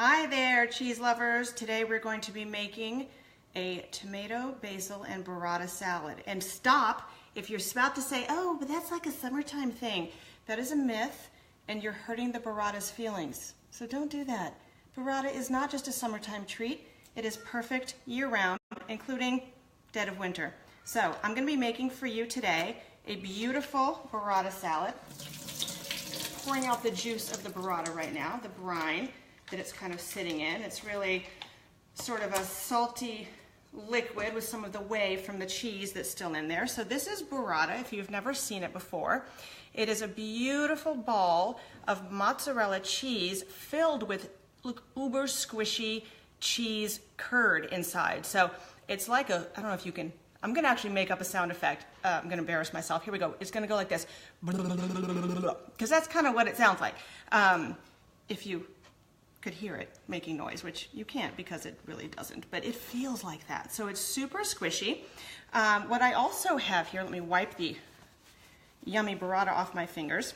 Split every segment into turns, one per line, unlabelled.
Hi there, cheese lovers. Today we're going to be making a tomato, basil, and burrata salad. And stop if you're about to say, oh, but that's like a summertime thing. That is a myth, and you're hurting the burrata's feelings. So don't do that. Burrata is not just a summertime treat. It is perfect year-round, including dead of winter. So I'm going to be making for you today a beautiful burrata salad. Pouring out the juice of the burrata right now, the brine that it's kind of sitting in. It's really sort of a salty liquid with some of the whey from the cheese that's still in there. So this is burrata, if you've never seen it before. It is a beautiful ball of mozzarella cheese filled with uber squishy cheese curd inside. So it's like a, I don't know if you can, I'm gonna actually make up a sound effect. I'm gonna embarrass myself. Here we go. It's gonna go like this. Because that's kind of what it sounds like. If you could hear it making noise, which you can't because it really doesn't, but it feels like that. So it's super squishy. What I also have here, let me wipe the yummy burrata off my fingers,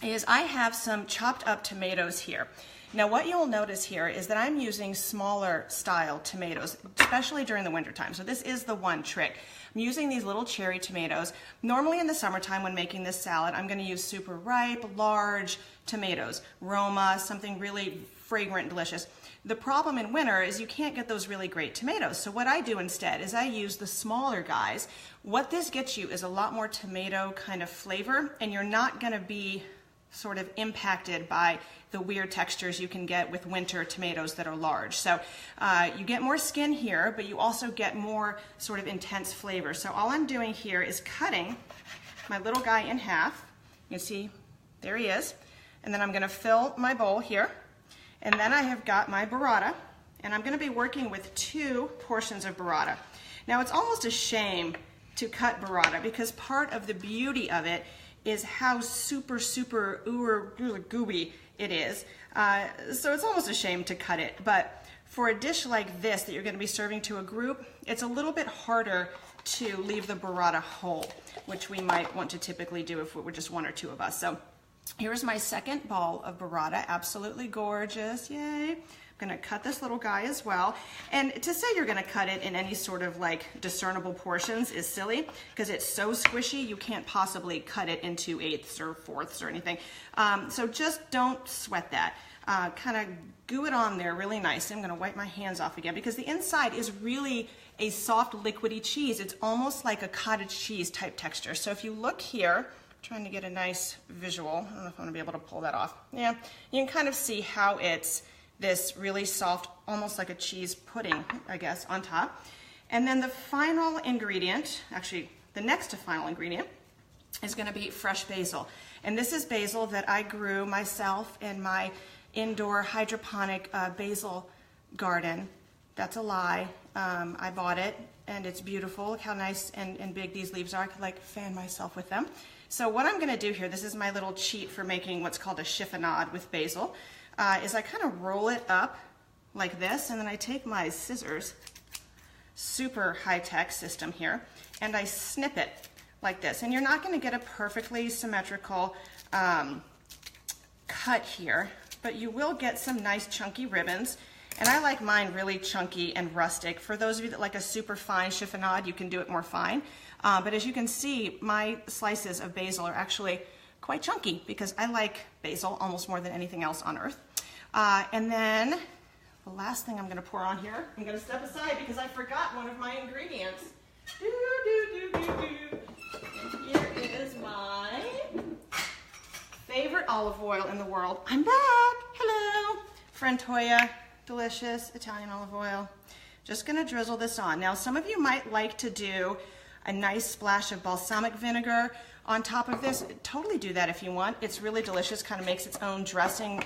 is I have some chopped up tomatoes here. Now what you'll notice here is that I'm using smaller style tomatoes, especially during the winter time. So this is the one trick. I'm using these little cherry tomatoes. Normally in the summertime when making this salad, I'm gonna use super ripe, large tomatoes, Roma, something really fragrant, delicious. The problem in winter is you can't get those really great tomatoes. So what I do instead is I use the smaller guys. What this gets you is a lot more tomato kind of flavor, and you're not gonna be sort of impacted by the weird textures you can get with winter tomatoes that are large. So you get more skin here, but you also get more sort of intense flavor. So all I'm doing here is cutting my little guy in half. You can see, there he is. And then I'm gonna fill my bowl here. And then I have got my burrata, and I'm gonna be working with 2 portions of burrata. Now it's almost a shame to cut burrata because part of the beauty of it is how super gooey it is. So it's almost a shame to cut it, but for a dish like this that you're gonna be serving to a group, it's a little bit harder to leave the burrata whole, which we might want to typically do if it were just 1 or 2 of us. So here's my second ball of burrata, absolutely gorgeous, yay. I'm gonna cut this little guy as well. And to say you're gonna cut it in any sort of like discernible portions is silly because it's so squishy you can't possibly cut it into 1/8 or 4ths or anything. So just don't sweat that. Kind of goo it on there really nice. I'm gonna wipe my hands off again because the inside is really a soft liquidy cheese. It's almost like a cottage cheese type texture. So if you look here, trying to get a nice visual. I don't know if I'm gonna be able to pull that off. Yeah, you can kind of see how it's this really soft, almost like a cheese pudding, I guess, on top. And then the final ingredient, actually the next to final ingredient, is gonna be fresh basil. And this is basil that I grew myself in my indoor hydroponic basil garden. That's a lie. I bought it and it's beautiful. Look how nice and big these leaves are. I could like fan myself with them. So what I'm gonna do here, this is my little cheat for making what's called a chiffonade with basil, is I kind of roll it up like this, and then I take my scissors, super high-tech system here, and I snip it like this. And you're not gonna get a perfectly symmetrical cut here, but you will get some nice chunky ribbons. And I like mine really chunky and rustic. For those of you that like a super fine chiffonade, you can do it more fine. But as you can see, my slices of basil are actually quite chunky because I like basil almost more than anything else on earth. And then the last thing I'm gonna pour on here, I'm gonna step aside because I forgot one of my ingredients. And here is my favorite olive oil in the world. I'm back, hello. Frantoia, delicious Italian olive oil. Just gonna drizzle this on. Now some of you might like to do a nice splash of balsamic vinegar on top of this. Totally do that if you want. It's really delicious, kind of makes its own dressing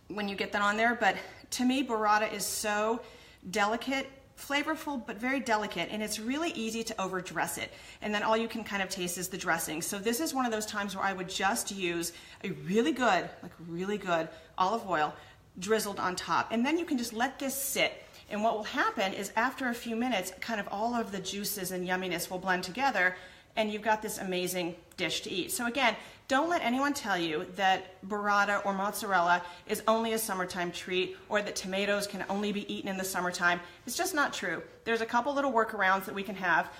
when you get that on there. But to me, burrata is so delicate, flavorful, but very delicate, and it's really easy to overdress it. And then all you can kind of taste is the dressing. So this is one of those times where I would just use a really good olive oil drizzled on top. And then you can just let this sit. And what will happen is after a few minutes, kind of all of the juices and yumminess will blend together, and you've got this amazing dish to eat. So again, don't let anyone tell you that burrata or mozzarella is only a summertime treat, or that tomatoes can only be eaten in the summertime. It's just not true. There's a couple little workarounds that we can have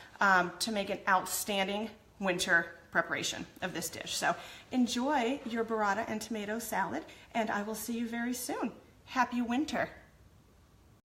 to make an outstanding winter preparation of this dish. So enjoy your burrata and tomato salad, and I will see you very soon. Happy winter.